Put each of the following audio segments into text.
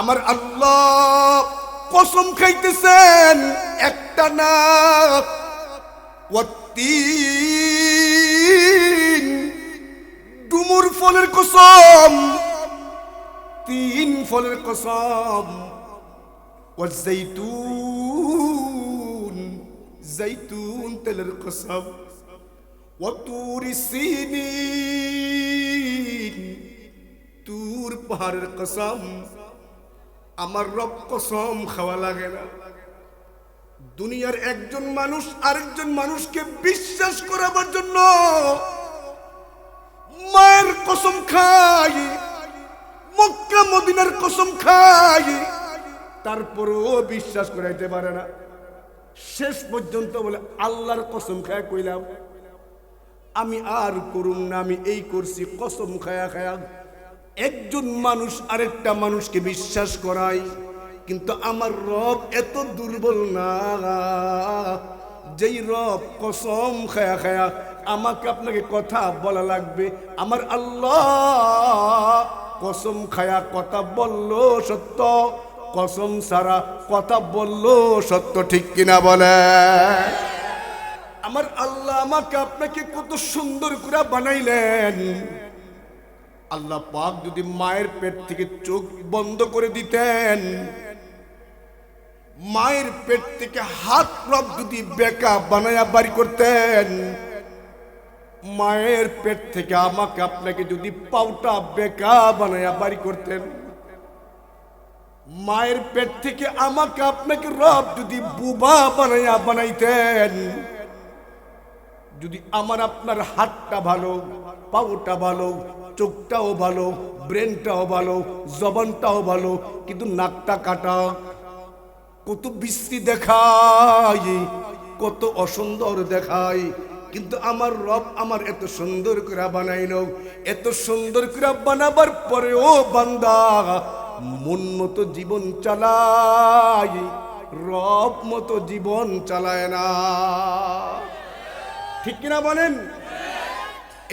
আমার আল্লাহ কসম খাইতেছেন একটা না, ওয়াত্তিন ডুমুর ফলের কসম, তিন ফলের কসম, ওয়াজ্জাইতুন জাইতুন তেলের কসম, ওয়াতুরি সিনিন তুর পাহাড়ের কসম। আমার রব কসম খাওয়া লাগে না। দুনিয়ার একজন মানুষ আরেকজন মানুষকে বিশ্বাস করাবার জন্য মায়ের কসম খাই, মক্কা মদিনার কসম খাই, তারপরেও বিশ্বাস করাইতে পারে না। শেষ পর্যন্ত বলে আল্লাহর কসম খায়া কইলাম আমি আর করুম না, আমি এই করছি। কসম খায়া খায়া একজন মানুষ আরেকটা মানুষকে বিশ্বাস করায়, কিন্তু আমার রব এত দুর্বল না যেই রব কসম খায়া খায়া আমাকে আপনাকে কথা বলা লাগবে। আমার আল্লাহ কসম খায়া কথা বললো সত্য, কসম ছাড়া কথা বললো সত্য, ঠিক কিনা বলে? আমার আল্লাহ আমাকে আপনাকে কত সুন্দর করে বানাইলেন। আল্লাহ পাক যদি মায়ের পেট থেকে চোখ বন্ধ করে দিতেন, মায়ের পেট থেকে হাত রব যদি বেকা বানায়া বাড়ি করতেন, মায়ের পেট থেকে আমাকে আপনাকে যদি পাউটা বেকা বানায়া বাড়ি করতেন, মায়ের পেট থেকে আমাকে আপনাকে রব যদি বুবা বানায়া বানাইতেন, যদি আমার আপনার হাতটা ভালো, পাউটা ভালো, চোখটাও ভালো, ব্রেনটাও ভালো, জবানটাও ভালো, কিন্তু নাকটা কাটা, কত বিশ্রী দেখায়, কত অসুন্দর দেখায়, কিন্তু আমার রব আমার এত সুন্দর করে বানাইল। এত সুন্দর করে বানাবার পরেও বান্দা মন মতো জীবন চালায়, রব মতো জীবন চালায় না, ঠিক কিনা বলেন?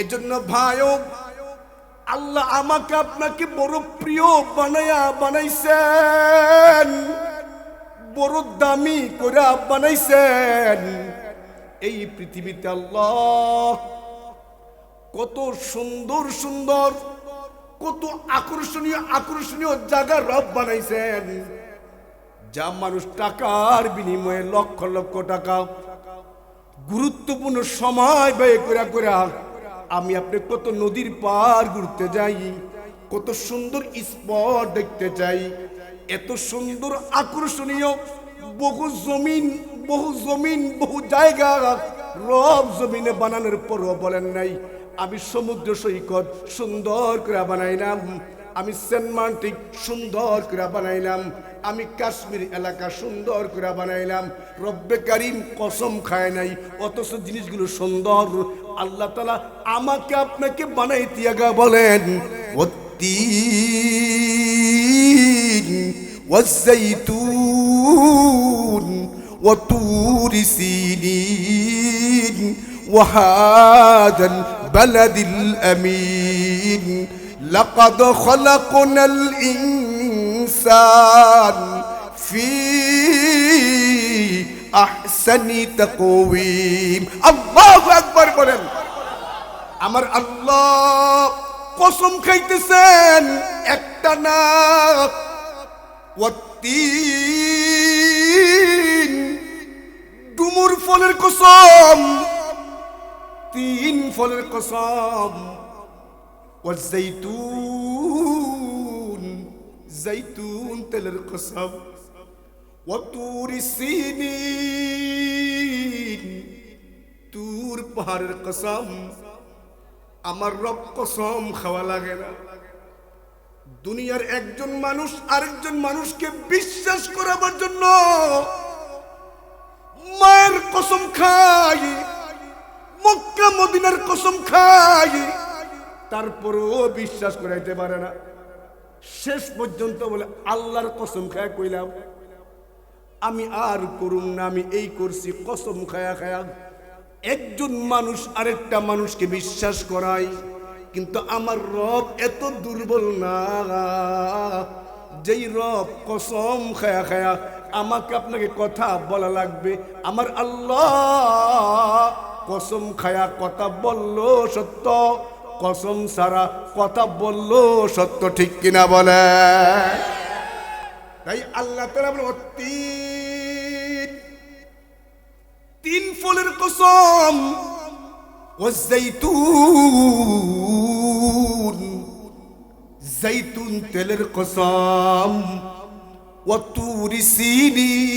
এজন্য ভাইও আল্লাহ আমাকে আপনাকে বড় প্রিয় বানাইছেন, বড় দামি করে বানাইছেন। এই পৃথিবীতে আল্লাহ কত সুন্দর সুন্দর, কত আকর্ষণীয় আকর্ষণীয় জায়গা রব বানাইছেন, যা মানুষ টাকার বিনিময়ে লক্ষ লক্ষ টাকা গুরুত্বপূর্ণ সময় ব্যয় করে করে আমি আপনি কত নদীর পার ঘুরতে যাই, কত সুন্দর স্পট দেখতে চাই, এত সুন্দর আকর্ষণীয় বহু জমিন বহু জায়গা রব জমিনে বানানোর পরও বলেন নাই আমি সমুদ্র সৈকত সুন্দর করে বানাইলাম, আমি সেন্ট মার্টিন সুন্দর করে বানাইলাম, আমি কাশ্মীর এলাকা সুন্দর করে বানাইলাম। রব্বে কারিম কসম খায় নাই, অথচ জিনিসগুলো সুন্দর। আল্লাহ তাআলা আমাকে আপনাকে বানাইতে আগা বলেন ওয়াত্তিন ওয়াজ্জাইতুন ওয়াতুরি সিনিন ওয়াহাদাল বালাদিল আমিন লাকাদ খলাকনাল ইনসান ফি আহসানি তাকওয়িম। আল্লাহু আকবার বলেন। আমার আল্লাহ কসম খাইতেছেন একটা না, ওয়াত্তিন ডুমুর ফলের কসম, তিন ফলের কসম, ওয়াজ্জাইতুন জাইতুন তেলের কসম, ওয়াতুরি সিনিন তুর পাহাড়ের কসম। আমার রব কসম খাওয়া লাগে না। দুনিয়ার একজন মানুষ আরেকজন মানুষকে বিশ্বাস করাবার জন্য মায়ের কসম খাই, মক্কা মদিনার কসম খাই, তারপরেও বিশ্বাস করাইতে পারে না। শেষ পর্যন্ত বলে আল্লাহর কসম খায়া কইলাম আমি আর করুম না, আমি এই করছি। কসম খায়া খায়া একজন মানুষ আরেকটা মানুষকে বিশ্বাস করায়, কিন্তু আমার রব এত দুর্বল না যেই রব কসম খায়া খায়া আমাকে আপনাকে কথা বলা লাগবে, আমার আল্লাহ কসম খায়া কথা বললো সত্য, কসম সারা কথা বললো সত্য, ঠিক কিনা বলে? তাই আল্লাহ তাআলা বলে তিন ফলের কসম, ওয়াজ্জাইতুন জাইতুন তেলের কসম, ওয়াতুরি সিনিন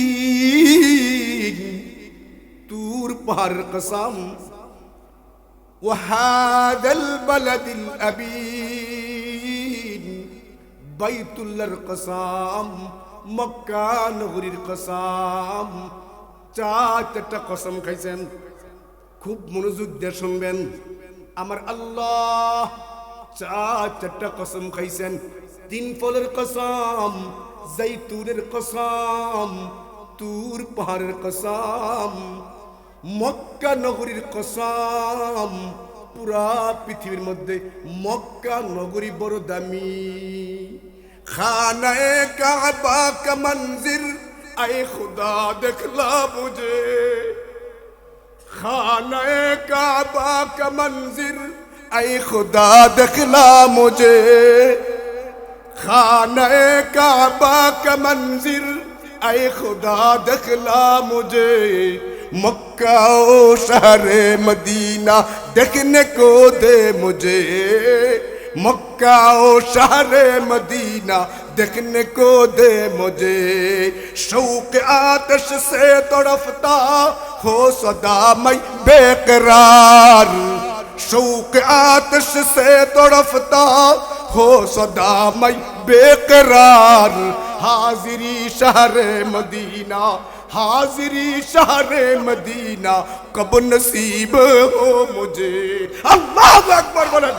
তুর পাহাড়ের কসম, ওয়াহাদাল বালাদিল আমিন বাইতুল্লাহর কসম, মক্কা নগরীর কসম। চারটা কসম খাইছেন। খুব মনোযোগ দিয়ে শুনবেন, আমার আল্লাহ চারটা কসম খাইছেন। তিন ফলের কসম, জাইতুনের কসম, তুর পাহাড়ের কসম, মক্কা নগরীর কসম। পুরা পৃথিবীর মধ্যে মক্কা নগরী বড় দামি। খানায়ে কাবা কা মঞ্জির আয়ে খুদা দেখলা মুঝে, খানায়ে কাবা কা মঞ্জির আয়ে খুদা দেখলা মুঝে, খানায়ে কাবা কা মঞ্জির আয়ে খুদা দেখলা মুঝে, मक्का ओ शहरे मदीना देखने को दे मुझे, मक्का ओ शहरे मदीना देखने को दे मुझे, शौक आतिश से तड़पता हो सदा मैं बेकरार, शौक आतिश से तड़पता हो सदा मैं बेकरार, हाजिरी शहरे मदीना, हाजिरी शहरे मदीना कब नसीब हो मुझे। আল্লাহু আকবার বলেন।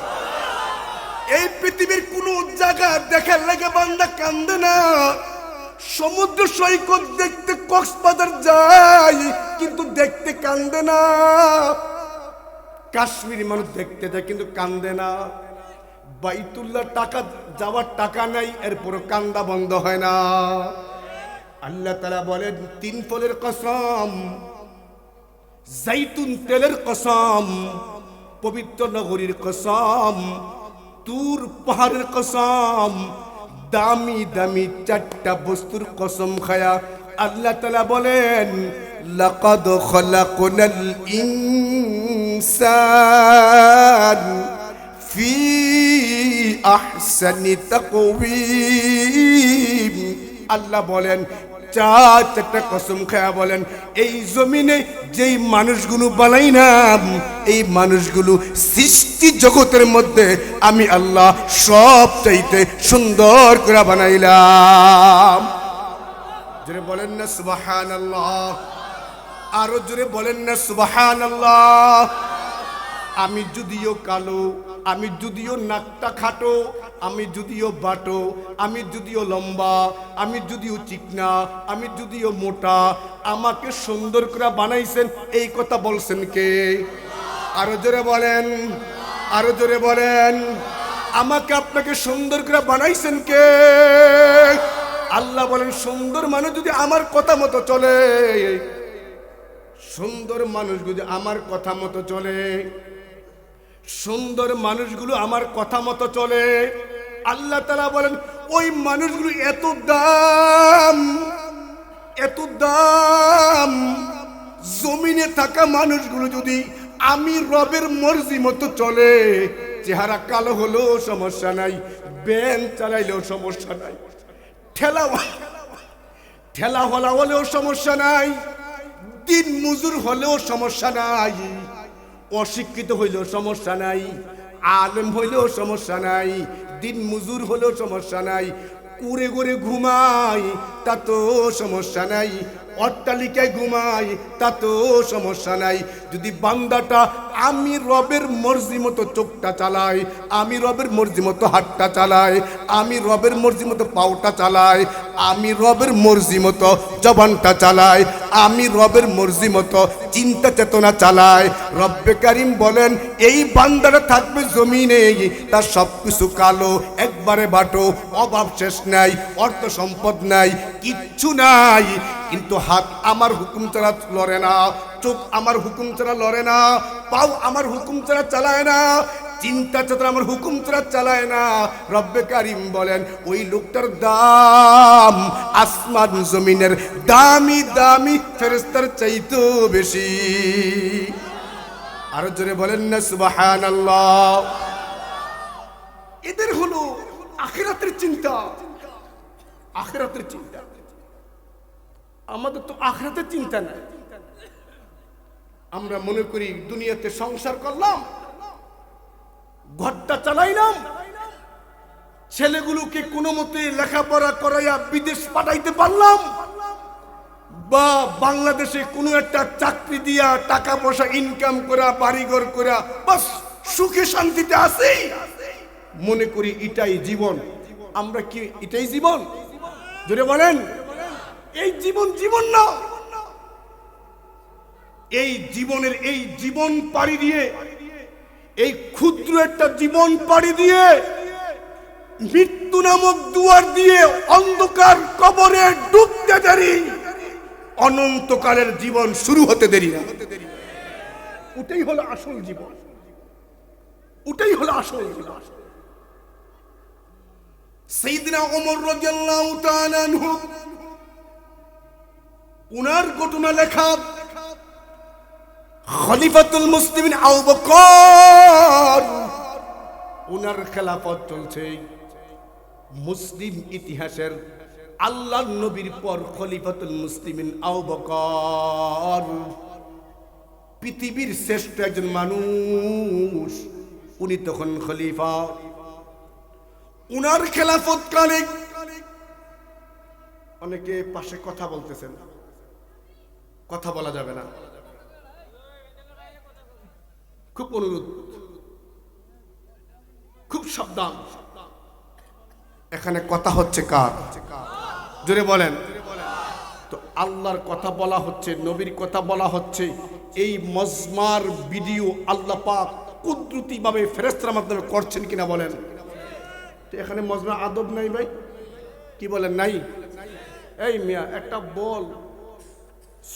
এই পৃথিবীর কোন জায়গা দেখার লাগে বান্দা কান্দে না। সমুদ্র সৈকত দেখতে কক্সবাজার যায় কিন্তু দেখতে কান্দে না। কাশ্মীরি মানুষ দেখতে যায় কিন্তু কান্দে না। বাইতুল্লাহ টাকা যাওয়ার টাকা নাই, এরপরও কান্দা বন্ধ হয় না। আল্লাহ তাআলা বলেন তিন ফলের কসম, জাইতুন তেলের কসম, পবিত্র নগরীর কসম, তুর পাহাড়ের কসম, দামি দামি চারটা বস্তুর কসম খায়া আল্লাহ তাআলা বলেন লাকাদ খলাকনাল ইনসান ফি আহসানি তাকওয়িম। আল্লাহ বলেন চারটা কসম খায়া বলেন এই জমিনে যেই মানুষগুলো বানাইলাম, এই মানুষগুলো সৃষ্টি জগতের মধ্যে আমি আল্লাহ সব চাইতে সুন্দর করে বানাইলাম। জোরে বলেন না সুবহানাল্লাহ, আরো জোরে বলেন না সুবহানাল্লাহ। আমি যদিও কালো, আমি যদিও নাকটা খাটো, আমি যদিও বাটো, আমি যদিও লম্বা, আমি যদিও চিকনা, আমি যদিও মোটা, আমাকে সুন্দর করে বানাইছেন এই কথা বলছেন কে? আরো জোরে বলেন, আরো জোরে বলেন। আমাকে আপনাকে সুন্দর করে বানাইছেন কে? আল্লাহ বলেন সুন্দর মানুষ যদি আমার কথা মতো চলে, সুন্দর মানুষ যদি আমার কথা মতো চলে, সুন্দর মানুষগুলো আমার কথা মতো চলে, আল্লাহ তাআলা বলেন ওই মানুষগুলো এত দাম, এত দাম। জমিনে থাকা মানুষগুলো যদি আমি রবের মর্জি মতো চলে, চেহারা কালো হলেও সমস্যা নাই, ব্যান চালাইলেও সমস্যা নাই, ঠেলাওয়ালা হলেও সমস্যা নাই, দিন মজুর হলেও সমস্যা নাই, অশিক্ষিত হইলেও সমস্যা নাই, আলেম হইলেও সমস্যা নাই, দিন মজুর হলেও সমস্যা নাই, উড়ে ঘুরে ঘুমাই তা তো সমস্যা নাই, অট্টালিকায় ঘুমাই তাতেও সমস্যা নাই। যদি বান্দাটা আমি রবের মর্জি মতো চোখটা চালাই, আমি রবের মর্জি মতো হাতটা চালাই, আমি রবের মর্জি মতো পাওটা চালাই, আমি রবের মর্জি মতো জবানটা চালাই, আমি রবের মর্জি মতো চিন্তা চেতনা চালাই, রব্বে কারিম বলেন এই বান্দাটা থাকবে জমিনে, তার সব কিছু কালো, একবারে বাটো, অভাব শেষ নাই, অর্থ সম্পদ নাই, কিচ্ছু নাই, কিন্তু হাত আমার হুকুম ছাড়া লড়ে না, চোখ আমার হুকুম ছাড়া লড়ে না, পাও আমার হুকুম ছাড়া চালায় না, চিন্তা চেতনা আমার হুকুম ছাড়া চালায় না। রব্বে কারিম বলেন ওই লোকটার দাম আসমান জমিনের দামি দামি ফেরেশতার চাইতেও বেশি। আরো জোরে বলেন না সুবহানাল্লাহ। এদের হলো আখিরাতের চিন্তা, আখিরাতের চিন্তা। আমাদের তো আখিরাতের চিন্তা নাই। আমরা মনে করি দুনিয়াতে সংসার করলাম, ঘরটা চালাইলাম, ছেলেগুলোকে কোনো মতে লেখাপড়া করাইয়া বিদেশ পাঠাইতে পারলাম, বা বাংলাদেশে কোনো একটা চাকরি দিয়া টাকা পয়সা ইনকাম করা, বাড়িঘর করা, বাস সুখে শান্তিতে আছি, মনে করি এটাই জীবন। আমরা কি এটাই জীবন? জোরে বলেন। এই জীবন জীবন না। এই জীবনের এই জীবন পাড়ি দিয়ে, এই ক্ষুদ্র একটা জীবন পাড়ি দিয়ে, মৃত্যু নামক দুয়ার দিয়ে অন্ধকার কবরে ডুবতে দেরি, অনন্তকালের জীবন শুরু হতে দেরি না। ওটাই হলো আসল জীবন, ওটাই হলো আসল জীবন। সাইয়েদনা ওমর রাদিয়াল্লাহু তাআলা আনহু, উনার ঘটনা লেখা খলিফাতুল মুসলিমিন আবু বকর, উনার খেলাফত চলছে। মুসলিম ইতিহাসের আল্লাহর নবীর পর খলিফাতুল মুসলিমিন আবু বকর পৃথিবীর শ্রেষ্ঠ একজন মানুষ, উনি তখন খলিফা। উনার খেলাফত কালে অনেকে পাশে কথা বলতেছেন, কথা বলা যাবে না, খুব অনুরোধ, খুব সাবধান। এখানে কথা হচ্ছে কার? জোরে বলেন। তো আল্লাহর কথা বলা হচ্ছে, নবীর কথা বলা হচ্ছে। এই মজমার ভিডিও আল্লাহ পাক কুদরতি ভাবে ফেরেশতার মাধ্যমে করছেন কিনা বলেন। তো এখানে মজমা আদব নাই ভাই, কি বলেন? নাই। এই মিয়া একটা বল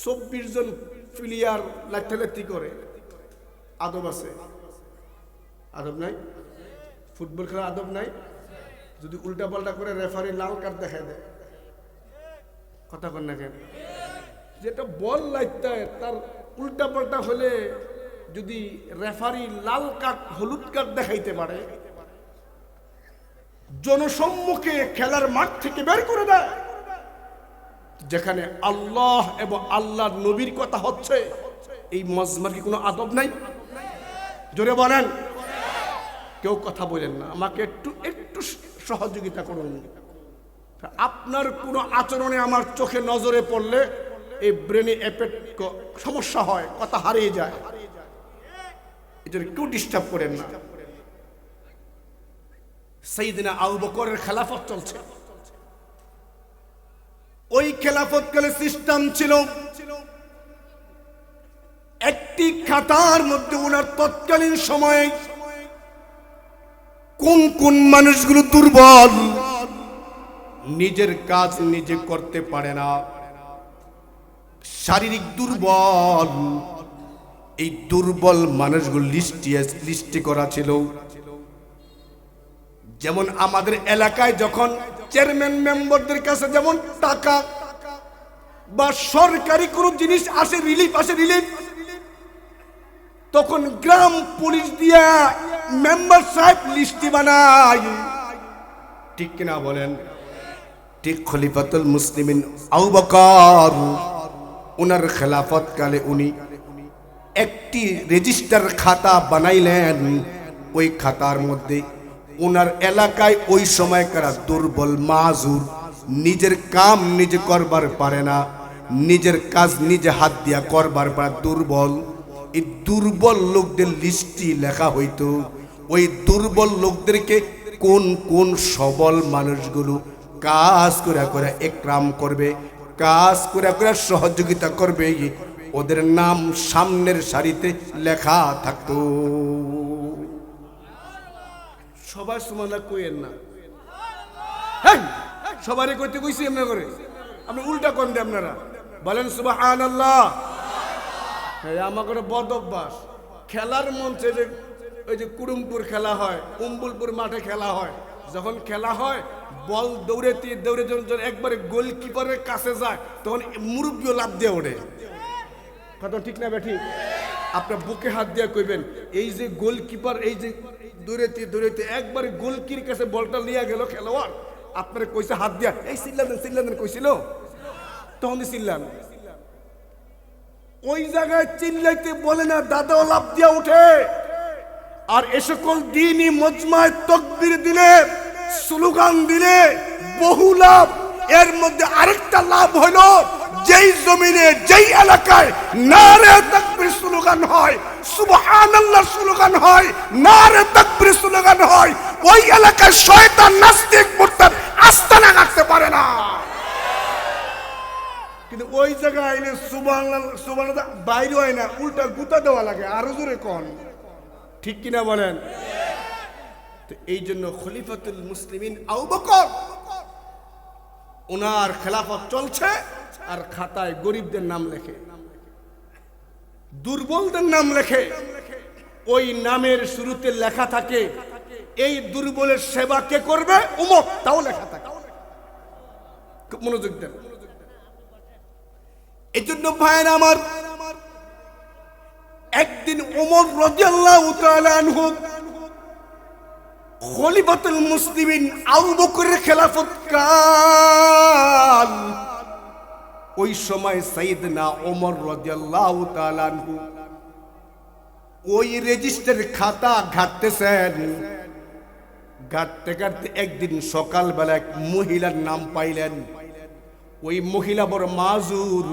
24 জন প্লেয়ার লাঠালাঠি করে, আদব আছে? আদব নাই। ফুটবল খেলা আদব নাই। যদি উল্টা পাল্টা করে রেফারি লাল কার্ড দেখায় দেয়, কথা কন না কেন? যেটা বল লাইতে তার উল্টা পাল্টা হলে যদি রেফারি লাল কার্ড হলুদ কার্ড দেখাইতে পারে, জনসম্মুখে খেলার মাঠ থেকে বের করে দেয়, যেখানে আল্লাহ এবং আল্লাহর নবীর কথা হচ্ছে, এই মজমার কি কোনো আদব নাই? জোরে বলেন। কেউ কথা বলেন না, আমাকে একটু একটু সহযোগিতা করুন। আপনার কোনো আচরণে আমার চোখে নজরে পড়লে এই ব্রেনে এফেক্ট সমস্যা হয়, কথা হারিয়ে যায়, এটা কেউ ডিস্টার্ব করেন না। সাইয়েদনা আবু বকরের খেলাফত চলছে। ওই খেলাফতকালে সিস্টেম ছিল, একটি খাতার মধ্যে ওনার তৎকালীন সময়ে কোন কোন মানুষগুলো দুর্বল, নিজের কাজ নিজে করতে পারে না, শারীরিক দুর্বল, এই দুর্বল মানুষগুলো লিস্টে করা ছিল। যেমন আমাদের এলাকায় যখন চেয়ারম্যান মেম্বারদের কাছে যেমন টাকা বা সরকারি কোনো জিনিস আসে, রিলিফ আসে, রিলিফ, তখন গ্রাম পুলিশ দিয়া মেম্বার সাহেব লিস্টি বানায়, ঠিক কিনা বলেন? ঠিক খলিফাতুল মুসলিমিন আবু বকর উনার খেলাফত কালে উনি একটি রেজিস্টার খাতা বানাইলেন। ওই খাতার মধ্যে ওনার এলাকায় ওই সময়কার দুর্বল মাজুর, নিজের কাম নিজে করবার পারে না, নিজের কাজ নিজে হাত দিয়া করবার পর দুর্বল, এই দুর্বল লোকদের লিস্টটি লেখা হইতো। ওই দুর্বল লোকদেরকে কোন কোন সবল মানুষগুলো কাজ করে করে একরাম করবে, কাজ করে করে সহযোগিতা করবে, ওদের নাম সামনের সারিতে লেখা থাকতো। সবাই সুবহানাল্লাহ কইেন না, সবারই কইতে কইছি এমনি করে, আপনি উল্টা কোন দিয়ে আপনারা বলেন সুবহানাল্লাহ। আমাকে বদ অভ্যাস, খেলার মঞ্চে যে ওই যে কুড়ুমপুর খেলা হয়, উম্বুলপুর মাঠে খেলা হয়, যখন খেলা হয় বল দৌড়াতে দৌড়ে যখন একবারে গোলকিপারের কাছে যায় তখন মুরব্বীও লাফ দিয়ে ওঠে। কথা ঠিক না বেঠি? আপনার বুকে হাত দিয়ে কইবেন, এই যে গোলকিপার এই যে দৌড়াতে দৌড়াতে একবারে গোলকির কাছে বলটা নিয়ে গেল খেলোয়াড়, আপনার কইছে হাত দিয়া এই চিল্লাদেন কইছিল, তখন চিল্লান। ওই জায়গায় চিল্লাইতে বলে না, দাদাও লাফ দিয়া উঠে। আর এ সকল দ্বীনি মজমায় তাকবীর দিলে, স্লোগান দিলে বহু লাভ। এর মধ্যে আরেকটা লাভ হলো, যেই জমিনে যেই এলাকায় নারে তাকবীর স্লোগান হয়, সুবহানাল্লাহ স্লোগান হয়, নারে তাকবীর স্লোগান হয়, ওই এলাকায় শয়তান নাস্তিক মুরতাদ আস্তানা গাড়তে পারে না। কিন্তু ওই জায়গায় আইলে সুবহানাল্লাহ বাইরে হয় না, উল্টা গুতা দেওয়া লাগে, আরো জোরে কোন ঠিক কিনা বলেন? তো এই জন্য খলিফাতুল মুসলিমিন আবু বকর, ওনার খেলাফত চলছে আর খাতায় গরিবদের নাম লেখে, দুর্বলদের নাম লেখে। ওই নামের শুরুতে লেখা থাকে এই দুর্বলের সেবা কে করবে, উমর, তাও লেখা থাকে। খুব মনোযোগ দেন। এই জন্য ভাইয়েরা আমার, একদিন ওমর রাদিয়াল্লাহু তাআলা আনহু খলিফাতুল মুসলিমিন আবু বকরের খেলাফত কাল, ওই সময় সাইয়েদনা ওমর রাদিয়াল্লাহু তাআলা আনহু ওই রেজিস্টার খাতা ঘাটতেছেন। ঘাটতে ঘাটতে একদিন সকালবেলা এক মহিলার নাম পাইলেন। ওই মহিলা বড় মাজুর,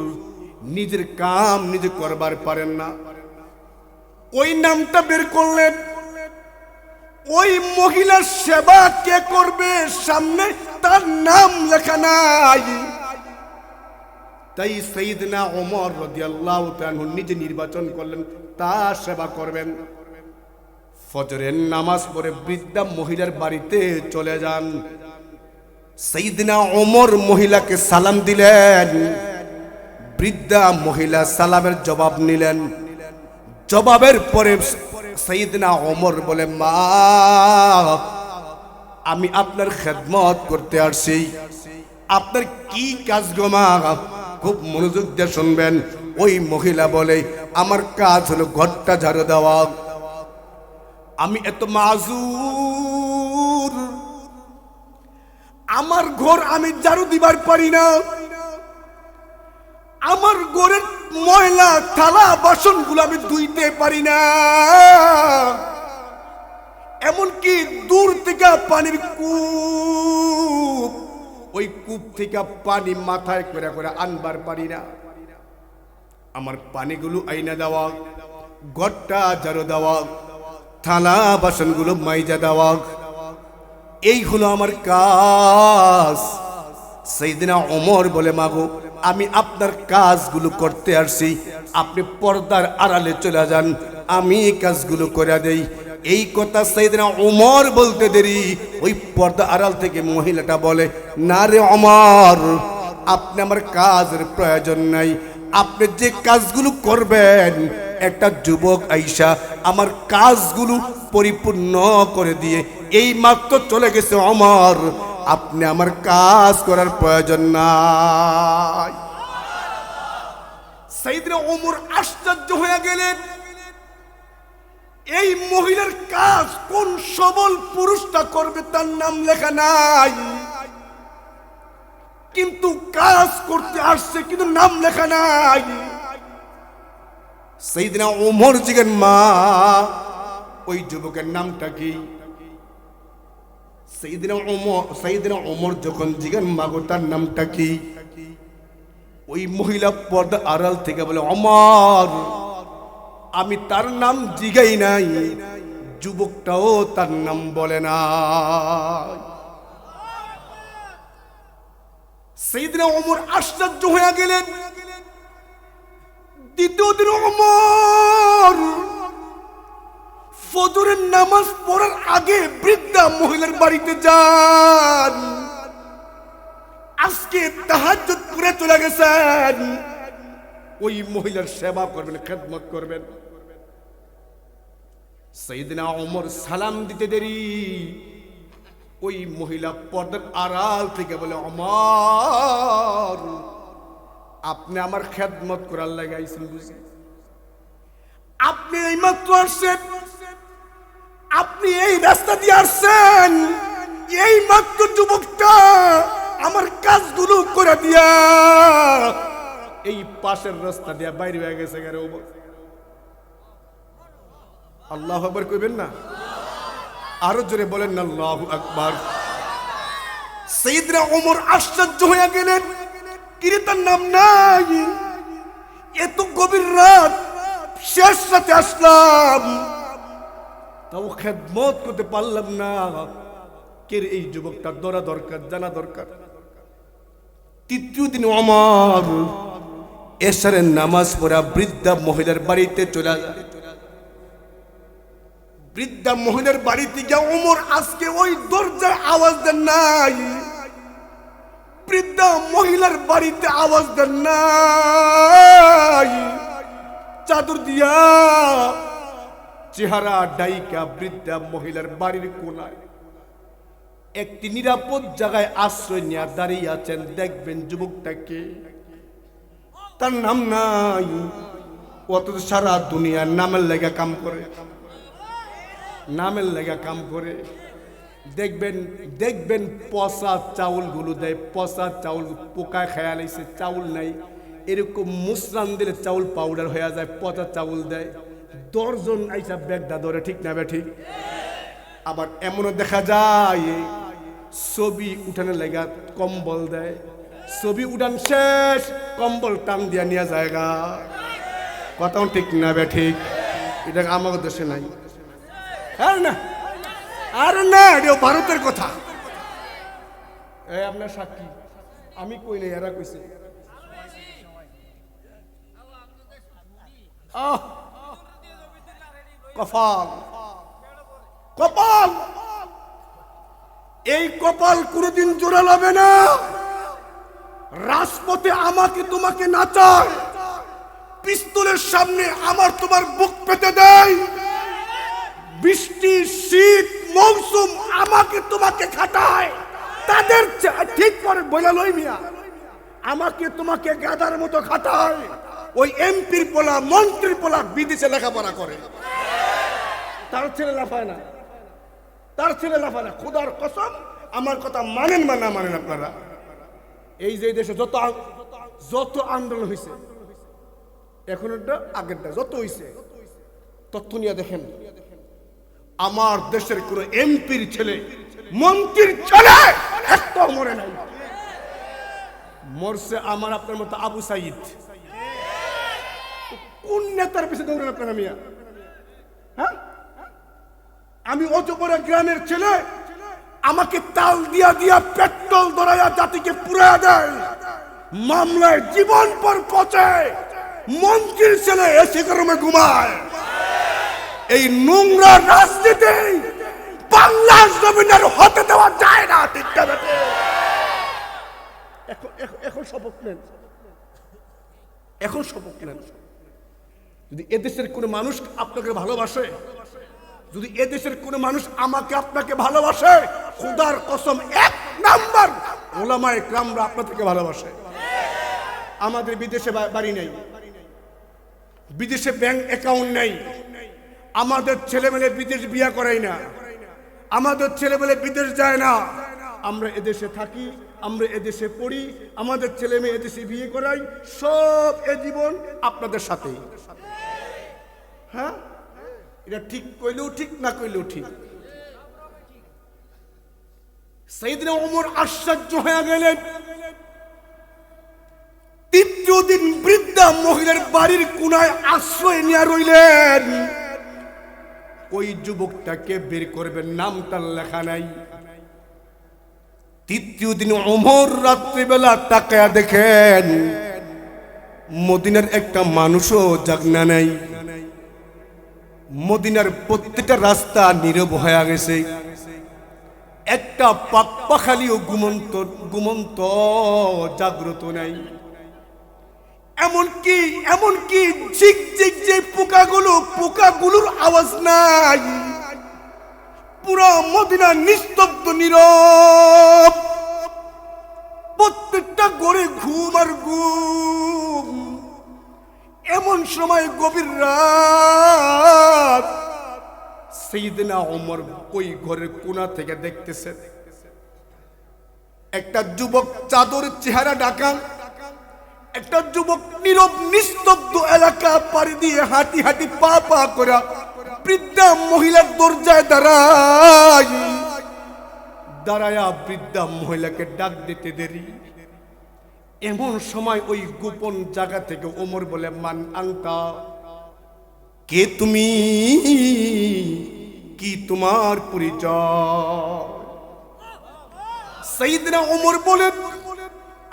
নিজের কাম নিজে করবার পারেন না। ওই নামটা বের করলেন। ওই মহিলার সেবা কে করবে, সামনে তার নাম লেখা নাই। তাই সাইয়েদনা ওমর রাদিয়াল্লাহু তাআলা নিজে নির্বাচন করলেন তার সেবা করবেন। ফজরের নামাজ পড়ে বৃদ্ধা মহিলার বাড়িতে চলে যান। সাইয়েদনা ওমর মহিলাকে সালাম দিলেন। বৃদ্ধা মহিলা সালামের জবাব নিলেন। জবাবের পরে সাইয়েদনা ওমর বলে, মা, আমি আপনার খেদমত করতে আসছি। আপনার কি কাজ গো মা? খুব মনোযোগ দিয়ে শুনবেন। ওই মহিলা বলে, আমার কাজ হলো ঘরটা ঝাড়ু দেওয়া। আমি এত মাজুর, আমার ঘর আমি ঝাড়ু দিবার পারি না। আমার ঘরের ময়লা থালা বাসন গুলো আমি ধুইতে পারি না। এমনকি দূর থেকে পানির কূপ, ওই কূপ থেকে পানি মাথায় করে করে আনবার পারি না। আমার পানিগুলো আইনা দেওয়া, ঘরটা ঝাড়ু দেওয়া, থালা বাসনগুলো মাইজা দেওয়া, এই হলো আমার কাজ। সাইয়েদনা ওমর বলে, মাগো, আমি আপনার কাজগুলো করতে আসছি, আপনি পর্দার আড়ালে চলে যান, আমি এই কাজগুলো করে দেই। এই কথা সাইয়েদনা ওমর বলতে দেরি ওই পর্দা আড়াল থেকে মহিলাটা বলে, না রে ওমর, আপনি আমার কাজের প্রয়োজন নাই। আপনি যে কাজগুলো করবেন, একটা যুবক আইসা আমার কাজগুলো পরিপূর্ণ করে দিয়ে এই মাত্র চলে গেছে। ওমর, আপনি আমার কাজ করার প্রয়োজন নাই। সাইয়েদনা ওমর আশ্চর্য হয়ে গেলেন। এই মহিলার কাজ কোন সবল পুরুষটা করবে, তার নাম লেখা নাই, কিন্তু কাজ করতে আসছে, কিন্তু নাম লেখা নাই। সাইয়েদনা ওমর জিজ্ঞেস, মা, ওই যুবকের নামটা কি? সাইয়েদনা ওমর যখন জিজ্ঞেস, মা গো, তার নামটা কি? ওই মহিলা পর্দা আড়াল থেকে বলে, ওমর, আমি তার নাম জিগাই নাই, যুবকটাও তার নাম বলে না। সাইয়েদনা ওমর আশ্চর্য হয়ে গেলেন। দ্বিতীয় দিন ওমর ফজরের নামাজ পড়ার আগে বৃদ্ধা মহিলার বাড়িতে যান। আজকে তাহাজ্জুদ পড়ে চলে গেছেন, ওই মহিলার সেবা করবেন, খেদমত করবেন। সাইয়েদনা ওমর সালাম দিতে দেরি, ওই মহিলা পর্দার আড়াল থেকে বলে, ওমর, আপনি আমার খেদমত করার লাগে আইছেন বুঝি? আপনি এই মাত্র আসছেন, আপনি এই রাস্তা দিয়ে আসছেন, এই মাত্র যুবকটা আমার কাজগুলো করে দিয়া এই পাশের রাস্তা দিয়া বাইরে হয়ে গেছে। আল্লাহু আকবার কইবেন না? আরো জোরে বলেন না আল্লাহু আকবার। সাইয়েদনা ওমর আশ্চর্য হয়ে গেলেন, কিরে তার নাম নাই, এত গভীর রাত, শেষ রাতে আসলাম, তাও খেদমত করতে পারলাম না। কে এই যুবকটা ধরা দরকার, জানা দরকার। তৃতীয় দিন ওমর এশারের নামাজ পড়া বৃদ্ধা মহিলার বাড়িতে চলে যায়। বৃদ্ধা মহিলার বাড়িতে গিয়ে ওমর আজকে ওই দরজায় আওয়াজ দেন নাই, বৃদ্ধা মহিলার বাড়িতে আওয়াজ দেন নাই, চাদর দিয়া চেহারা ডাইকা বৃদ্ধা মহিলার বাড়ির কোনায় একটি নিরাপদ জায়গায় আশ্রয় নিয়ে দাঁড়িয়ে আছেন। দেখবেন যুবকটাকে, তার নাম নাই, অথচ সারা দুনিয়ার নামের লেগা কাম করে, নামের লেগা কাম করে। দেখবেন দেখবেন পচা চাউল গুলো দেয়, পচা চাউল পোকায় খেয়াল আইছে, চাউল নাই, এরকম মুসরান দিলে চাউল পাউডার হয়ে যায়, পচা চাউল দেয়। 10 জন আইসা ব্যাগটা ধরে, ঠিক না বে ঠিক? আবার এমনও দেখা যায় ছবি উঠানোর লেগা কম্বল দেয়, ছবি উঠান শেষ, কম্বল টান দিয়া নিয়ে জায়গা। কথাও ঠিক না বে ঠিক? এটা আমার দেশে নাই। আর না, আর না, এটা ভারতের কথা। এই আপনার সাক্ষী, আমি কই নাই, এরা কইছে। কপাল, কপাল, এই কপাল কোনদিন জোড়া লাবে না। রাজপথে আমাকে তোমাকে নাচায়, পিস্তলের সামনে আমার তোমার বুক পেতে দেয়, বৃষ্টি শীত মৌসুম আমাকে তোমাকে খাটায়, তাদের ঠিক করে বইলা লই মিয়া, আমাকে তোমাকে গাদার মতো খাটায়। ওই এমপির পোলা, মন্ত্রীর পোলা বিদেশে লেখাপড়া করে, তার ছেলে লাফায় না, তার ছেলে লাফায় না। খোদার কসম, আমার কথা মানেন বা না মানেন আপনারা, এই যে দেশে যত আন্দোলন হয়েছে, এখন আগেরটা যত হয়েছে, তথ্য নিয়ে দেখেন, আমার দেশের কোন এমপির ছেলে, মন্ত্রীর ছেলে একটাও মরে নাই। মরছে আমার আপনার মতো আবু সাইদ। কোন নেতার পিছনে দৌড়েন আপনারা মিয়া? হ্যাঁ, আমি অত বড় গ্রামের ছেলে, আমাকে তাল দিয়া দিয়া পেট্রোল ধরাইয়া জাতিকে পুড়াইয়া দেয়, মামলায় জীবন পর পচে, মন্ত্রীর ছেলে এসে গরমে ঘুমায়। এই নোংরা রাজনীতি বাংলার জমিনের হতে দেওয়া যায় না, ঠিক না? এখন শপথ নেন, এখন শপথ নেন। যদি এদেশের কোন মানুষ আপনাকে ভালোবাসে, যদি এদেশের কোন মানুষ আমাকে আপনাকে ভালোবাসে, খোদার কসম 1 নাম্বার ওলামায়ে কেরামরা আপনাদেরকে ভালোবাসে। আমাদের বিদেশে বাড়ি নেই, বিদেশে ব্যাংক অ্যাকাউন্ট নেই, আমাদের ছেলেমেয়ে বিদেশ বিয়া করাই না, আমাদের ছেলেমেয়ে বিদেশ যায় না, আমরা এদেশে থাকি, আমরা এদেশে পড়ি, আমাদের ছেলে মেয়ে এদেশে বিয়ে করাই, সব এ জীবন আপনাদের সাথে। হ্যাঁ, এটা ঠিক কইলেও ঠিক, না কইলেও ঠিক। সাইয়েদনা ওমর আশ্চর্য হয়ে গেলেন। তৃতীয় বৃদ্ধা মহিলার বাড়ির কোনায় আশ্রয় নিয়ে রইলেন। ওই যুবকটাকে বের করবেন, নাম তার লেখা নাই। তৃতীয় দিন ওমর রাত্রিবেলা তাকায়া দেখেন মদিনার একটা মানুষও জাগনা নাই। মদিনার প্রত্যেকটা রাস্তা নীরব হয়ে গেছে, একটা পাকপাখালিও ঘুমন্ত জাগ্রত নাই। এমনকি ঝিকঝিক যে পোকাগুলোর আওয়াজ নাই। পুরো মদিনা নিস্তব্ধ নীরব, প্রত্যেকটা ঘরে ঘুম আর ঘুম। এমন সময় গভীর রাত, সাইয়েদনা ওমর ওই ঘরের কোণা থেকে দেখতেছেন একটা যুবক চাদর চেহারা ঢাকা, একটা যুবক নীরব নিস্তব্ধ এলাকা পাড়ি দিয়ে হাঁটি হাঁটি পা পা করে বৃদ্ধা মহিলার দরজায় দাঁড়ায়া বৃদ্ধা মহিলাকে ডাক দিতে দেরি। এমন সময় ওই গোপন জায়গা থেকে ওমর বলে, মান আনতা, কে তুমি, কি তোমার পরিচয়? সাইয়েদনা ওমর বলে,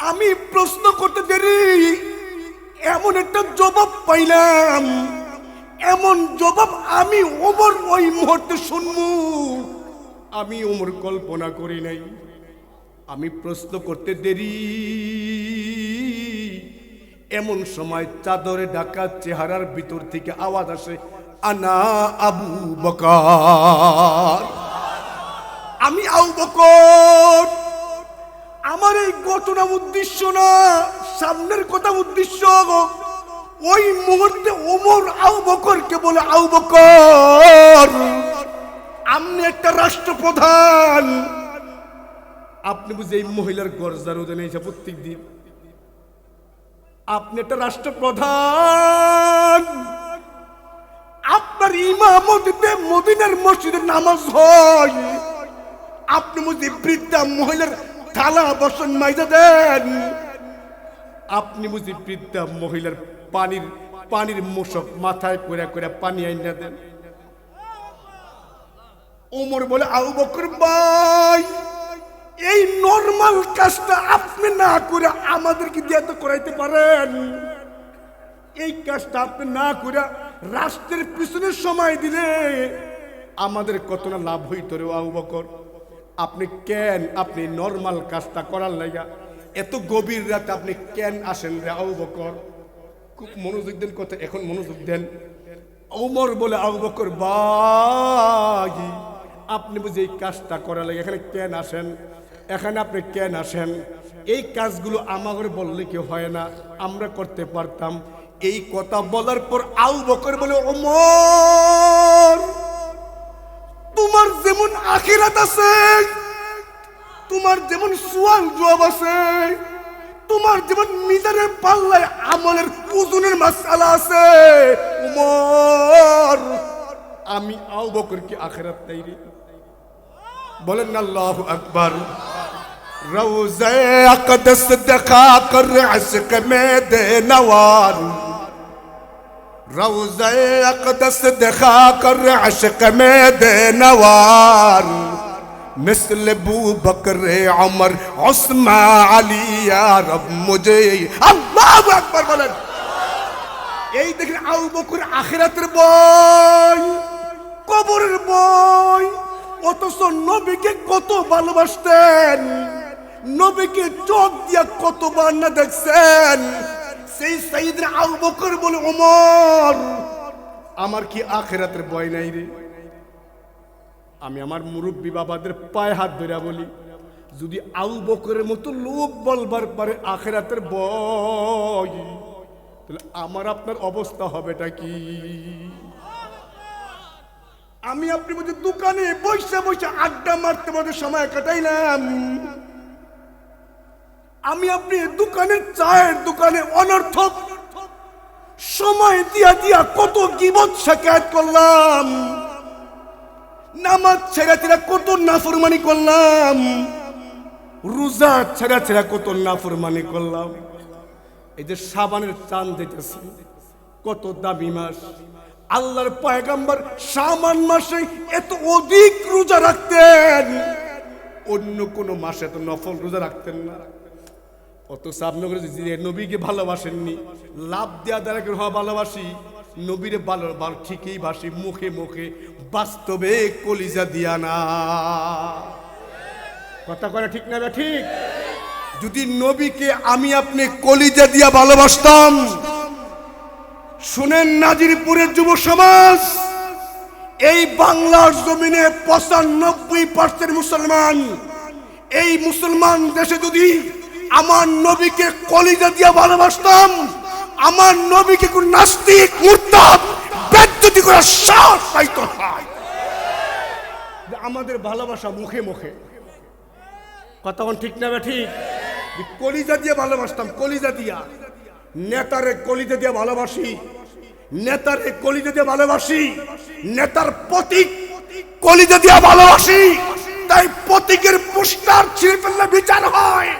আমি প্রশ্ন করতে দেরি এমন একটা জবাব পাইলাম, এমন জবাব আমি ওমর ওই মুহূর্তে শুনবো আমি ওমর কল্পনা করি নাই। আমি প্রশ্ন করতে দেরি, এমন সময় চাদরে ঢাকা চেহারার ভিতর থেকে আওয়াজ আসে, আনা আবু বকর, আমি আবু বকর। আমার এই ঘটনা উদ্দেশ্য না, সামনের কথা উদ্দেশ্য। ওই মুহূর্তে ওমর আবু বকরকে বলে, আবু বকর, আপনি একটা রাষ্ট্রপ্রধান, আপনি বুঝি এই মহিলার গরজার ওজনে এসে প্রত্যেক দিন, আপনি একটা রাষ্ট্রপ্রধান, আপনার ইমামতিতে মদিনার মসজিদে নামাজ হয়, আপনি বুঝি বৃদ্ধা মহিলার থালা বাসন মাইজা দেন, আপনি বুঝি বৃদ্ধা মহিলার পানির মোশক মাথায় করে করে পানি আইনা দেন। ওমর বলে, আবু বকর ভাই, এই নরমাল কাজটা আপনি না করে আমাদেরকে দিয়ে তো করাইতে পারেন। এই কাজটা আপনি না করে রাষ্ট্রের পিছনে সময় দিলে আমাদের কত না লাভ হইতো রে আবু বকর। আপনি নরমাল কাজটা করার লাগা এত গভীর রাতে আপনি কেন আসেন রে আবু বকর? খুব মনোযোগ দেন কথা, এখন মনোযোগ দেন। ওমর বলে, আবু বকর ভাই, আপনি বুঝি এই কাজটা করার লাগে এখানে কেন আসেন? এখানে আপনি কেন আসেন? এই কাজগুলো আমাদের বললে কি হয় না, আমরা করতে পারতাম। এই কথা বলার পর আবু বকর বলে, ওমর, তোমার যেমন আখিরাত আছে, তোমার যেমন সুয়াল জবাব আছে, তোমার যেমন মিজানের পাল্লায় আমলের ওজনের মাসআলা আছে, ওমর, আমি আবু বকর কি আখিরাত নাই রে? বলেন না আল্লাহু আকবার। রওজা আকদাস দেখা কর ইশক মে দে নওয়ার, রওজা আকদাস দেখা কর ইশক মে দে নওয়ার, مثل ابو بکر عمر عثمان علی یا رب মুঝে আল্লাহু আকবার বলেন। এই দেখেন আবু বকর আখিরাতের ভয়, কবরের ভয়, অথচ নবীকে কত ভালোবাসতেন, নবীকে চোখ দিয়া কতবার না দেখছেন। সেই সাইয়েদনা আবু বকর বলে, ওমর, আমার কি আখিরাতের ভয় নাই রে? আমি আমার মুরব্বী বাবাদের পায়ে হাত ধরে বলি, যদি আবু বকরের মতো লোক বলবার পারে আখিরাতের ভয়, তাহলে আমার আপনার অবস্থা হবেটা কি? আমি আপনি বুঝি দোকানে বসে বসে আড্ডা মারতে মারতে সময় কাটাইলাম, আমি আপনি দোকানের চায়ের দোকানে অনর্থক সময় দিয়া দিয়া কত গীবত শিকায়ত করলাম, নামাজ ছেড়া ছেড়া কত নাফরমানি করলাম, রোজা ছেড়া ছেড়া কত নাফরমানি করলাম। এই যে শাবানের চাঁদ দিতেছে, কত দামি মাস। আল্লাহর পয়গম্বর শাবান মাসে এত অধিক রোজা রাখতেন, অন্য কোন মাসে এত নফল রোজা রাখতেন না। অথচ আপনি নবীকে ভালোবাসেননি, লাভ দেওয়া দ্বারা হওয়া ভালোবাসি, নবীরে ভালো ঠিকই বাসি মুখে মুখে, বাস্তবে কলিজা দিয়া না। কথা কয় ঠিক না ঠিক? যদি নবীকে আমি আপনি কলিজা দিয়া ভালোবাসতাম, শুনেন নাজিরপুরের যুব সমাজ, এই বাংলার জমিনে 95% মুসলমান, এই মুসলমান দেশে যদি আমার নবীকে কলিজা দিয়া ভালোবাসতাম, আমার নবীকে কোন নাস্তিক মুরতাদ বেজ্জতি করার সাহস পাইতো না। আমাদের ভালোবাসা মুখে মুখে, কথা ঠিক না ঠিক? কলিজা দিয়ে ভালোবাসতাম, কলিজা দিয়া। নেতারে কলিজা দিয়ে ভালোবাসি, নেতারে কলিজা দিয়ে ভালোবাসি, নেতার প্রতীক কলিজা দিয়ে ভালোবাসি। তাই প্রতীকের পোস্টার ছিঁড়ে ফেললে বিচার হয়,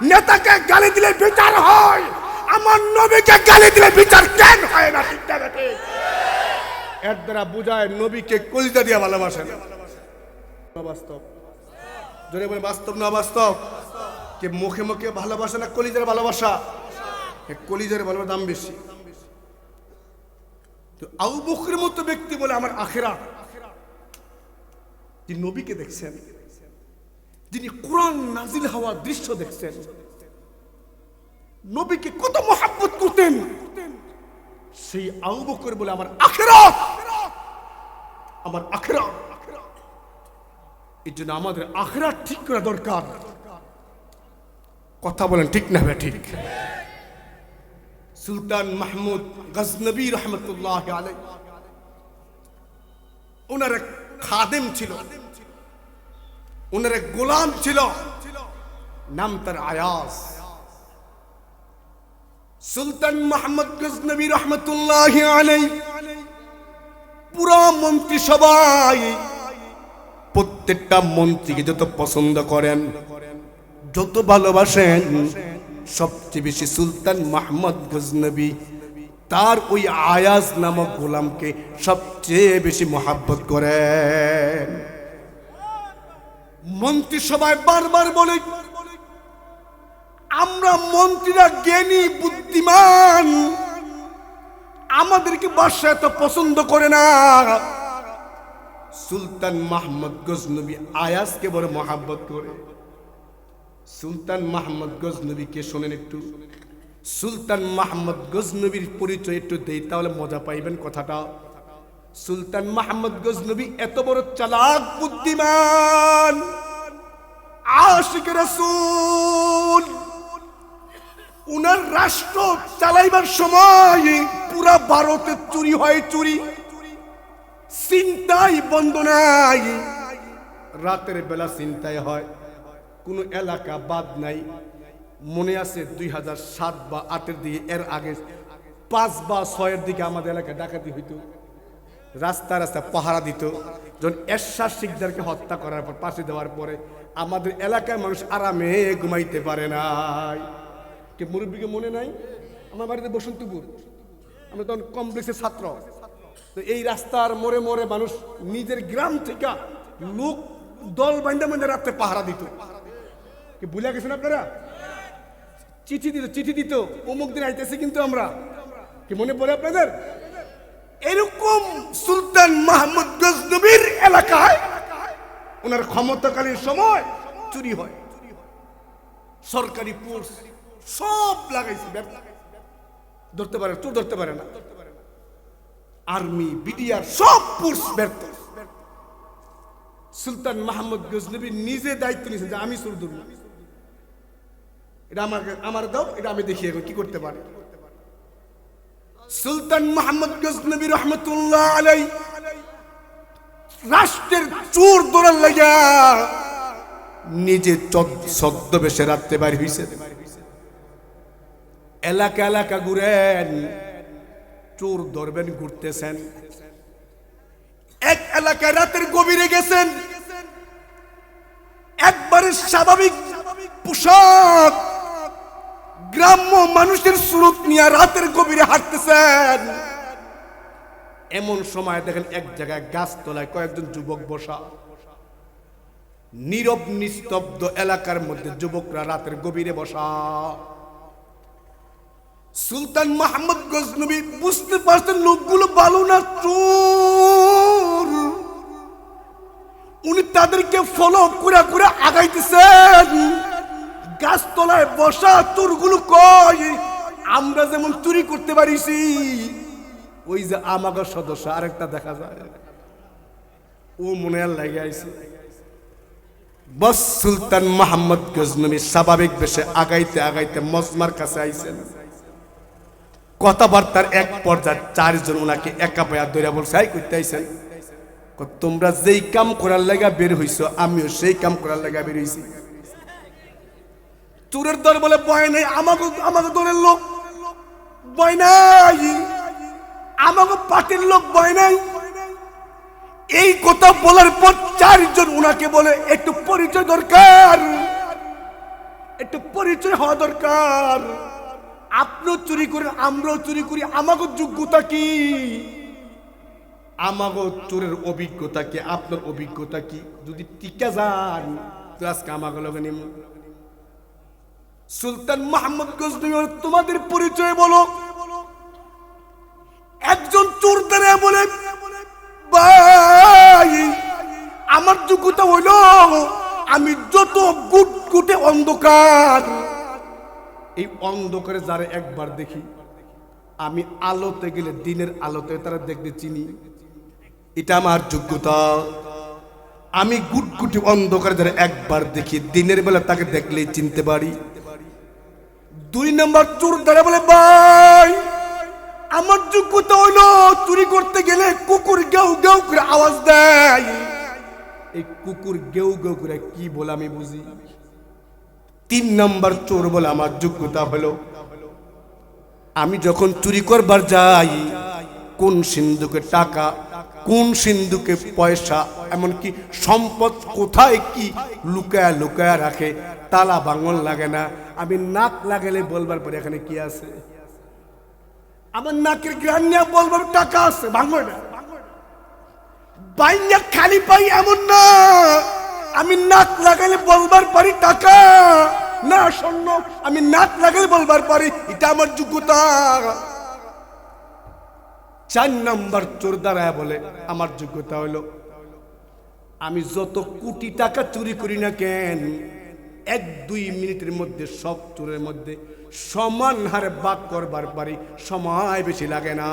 নেতাকে গালি দিলে বিচার হয়, আমার নবীকে গালি দিলে বিচার কেন হয় না? ঠিক না ঠিক? এর দ্বারা বুঝায় নবীকে কলিজা দিয়ে ভালোবাসেন। বাস্তব জোরে বলে, বাস্তব না বাস্তব? কে মুখে মুখে ভালোবাসা না কলিজার ভালোবাসা? কলিজার ভালোবাসার দাম বেশি। তো আবু বকরের মতো ব্যক্তি বলে আমার আখিরাত, যিনি নবীকে দেখছেন, যিনি কোরআন নাজিল হওয়ার দৃশ্য দেখছেন, নবীকে কত মহব্বত করতেন, সেই আবু বকর বলে আমার আখিরাত, আমার আখিরাত। এই জন্য আমাদের আখিরাত ঠিক করা দরকার। কথা বলেন ঠিক না ঠিক? সুলতান মাহমুদ গজনবী রহমতুল্লাহ আলাইহি, ওনার এক খাদেম ছিল, ওনার এক গোলাম ছিল, নাম তার আয়াস। সুলতান মাহমুদ গজনবী রহমতুল্লাহ আলাইহি পুরা মন্ত্রী সবাই, প্রত্যেকটা মন্ত্রীকে যত পছন্দ করেন, যত ভালোবাসেন, সবচেয়ে বেশি সুলতান মাহমুদ গজনবী তার ওই আয়াজ নামক গোলামকে সবচেয়ে বেশি মহাব্বত করেন। মন্ত্রী সবাই বারবার বলে, আমরা মন্ত্রীরা জ্ঞানী বুদ্ধিমান, আমাদেরকে বাদশা এত পছন্দ করে না। সুলতান মাহমুদ গজনবী আয়াজকে বড় মহাব্বত করে। সুলতান মাহমুদ গজনবীকে শোনেন একটু, সুলতান মাহমুদ গজনবীর পরিচয় একটু দেই, তাহলে মজা পাইবেন কথাটা। সুলতান মাহমুদ গজনবী এত বড় চালাক বুদ্ধিমান, আশিক রাসূল। উনার রাষ্ট্র চালাইবার সময় পুরা ভারতে চুরি হয়, চুরি চিন্তাই বন্ধ নাই। রাতের বেলা চিন্তাই হয়, কোন এলাকা বাদ নাই। মনে আছে 2007 বা 8 দিকে, এর আগে 5 বা 6 দিকে আমাদের এলাকায় ডাকাতি হইতো, রাস্তা রাস্তা পাহারা দিত। যখন এরশাদ শিকদারকে হত্যা করার পর, ফাঁসি দেওয়ার পরে আমাদের এলাকার মানুষ আরামে ঘুমাইতে পারে নাই। কে মুরব্বীকে মনে নাই? আমার বাড়িতে বসন্তপুর, আমরা তখন কমপ্লেক্সের ছাত্র। তো এই রাস্তার মোড়ে মোড়ে মানুষ নিজের গ্রাম থেকে লোক দল বান্ধা বান্ধা রাত্রে পাহারা দিত। কি ভুলে গেছেন আপনারা? চিঠি দিত অমুক দিন আইতেছে, কিন্তু আমরা কি মনে পড়ে আপনাদের? এরকম সুলতান মাহমুদ গজনবীর এলাকায় ওনার ক্ষমতাকালীন সময় চুরি হয়। সরকারি ফোর্স সব লাগাইছে, ধরতে পারে, চোর ধরতে পারে না। আর্মি, বিডিআর সব ফোর্স ব্যর্থ। সুলতান মাহমুদ গজনবী নিজে দায়িত্ব নিয়েছেন যে আমি চোর ধরব, এটা আমার দাও, এটা আমি দেখি এখন কি করতে পারি। সুলতান মাহমুদ গজনবী রহমতুল্লাহ আলাইহি রাষ্ট্রের চোর ধরার লাগা নিজে ছদ্মবেশে রাত্রে বাইরে হইছে। এলাকা এলাকা ঘুরেন, চোর ধরবেন, ঘুরতেছেন। এক এলাকায় রাতের গভীরে গেছেন, একবারে স্বাভাবিক পোশাক, গ্রাম্য মানুষের সুরত নিয়ে রাতের গভীরে হাঁটতেছেন। এমন সময় দেখেন এক জায়গায় গাছতলায় কয়েকজন যুবক বসা, নীরব নিস্তব্ধ এলাকার মধ্যে যুবকরা রাতের গভীরে বসা। সুলতান মোহাম্মদ গজনবী বুঝতে পারছেন লোকগুলো ভালো না, চোর। উনি তাদেরকে ফলো করে করে আগাইতেছেন। গাছতলায় বসা চোরগুলো কয়, আমরা যেমন চুরি করতে পারিছি, ওই যে আমাকে সদস্য আরেকটা দেখা যায়, ও মনে আর লাগে আইছে। বস সুলতান মোহাম্মদ গজনবী স্বাভাবিক বেশে আগাইতে আগাইতে মজমার কাছে আইছেন। কথাবার্তার এক পর্যায়ে চারজন ওনাকে একা পায়া ধরে বলছে, এই করতে আইছেন? তোমরা যেই কাম করার লাগা বের হইছো, আমিও সেই কাম করার লাগা বের হইছি। চোরের দল বলে, ভয় নেই, আমাকে দলের লোক ভয় নাই, আমাকে পার্টির লোক ভয় নাই। এই কথা বলার পর চারজন ওনাকে বলে, একটু পরিচয় দরকার, একটু পরিচয় হওয়া দরকার। আপনিও চুরি করেন, আমরাও চুরি করি, আমাকে যোগ্যতা কি, আমাকে চোরের অভিজ্ঞতা কি, আপনার অভিজ্ঞতা কি? যদি টিকা যান আজকে আমাকে লগে নিম। সুলতান মোহাম্মদ গজনবী, তোমাদের পরিচয় বলো। একজন চোর দাঁড়ায় বলে, ভাই আমার যোগ্যতা হইল আমি যত গুটগুটে অন্ধকার, এই অন্ধকারে যারা একবার দেখি, আমি আলোতে গেলে দিনের আলোতে তারা দেখতে চিনি, এটা আমার যোগ্যতা। আমি গুটগুটি অন্ধকারে যারা একবার দেখি, দিনের বেলা তাকে দেখলেই চিনতে পারি। 2 নম্বর চোর দ্বারা বলে, ভাই আমার যোগ্যতা হইলো চুরি করতে গেলে কুকুর গেউ গেউ করে আওয়াজ দেয়। এই কুকুর গেউ গেউ করে কি বলে আমি বুঝি। 3 নম্বর চোর বলে, আমার যোগ্যতা হলো আমি যখন চুরি করবার যাই, কোন সিন্ধুকে টাকা, কোন সিন্ধুকে পয়সা, এমনকি সম্পদ কোথায় কি লুকায়া লুকায়া রাখে, তালা ভাঙন লাগে না। আমি নাক লাগালে বলবার পরে এখানে কি আছে, আমার নাকের গ্রান নিয়ে বলবার টাকা আছে, ভাঙবে না। বাইনা খালি পাই এমন না, আমি নাক লাগালে বলবার পারি টাকা না স্বর্ণ, আমি নাক লাগালে বলবার পারি এটা আমার যোগ্যতা। 4 নম্বর চোর দাঁড়ায় বলে, আমার যোগ্যতা হলো আমি যত কোটি টাকা চুরি করি না কেন, 1-2 মিনিটের মধ্যে সব চোরের মধ্যে সমান হারে ভাগ করবার পারি, সময় বেশি লাগে না।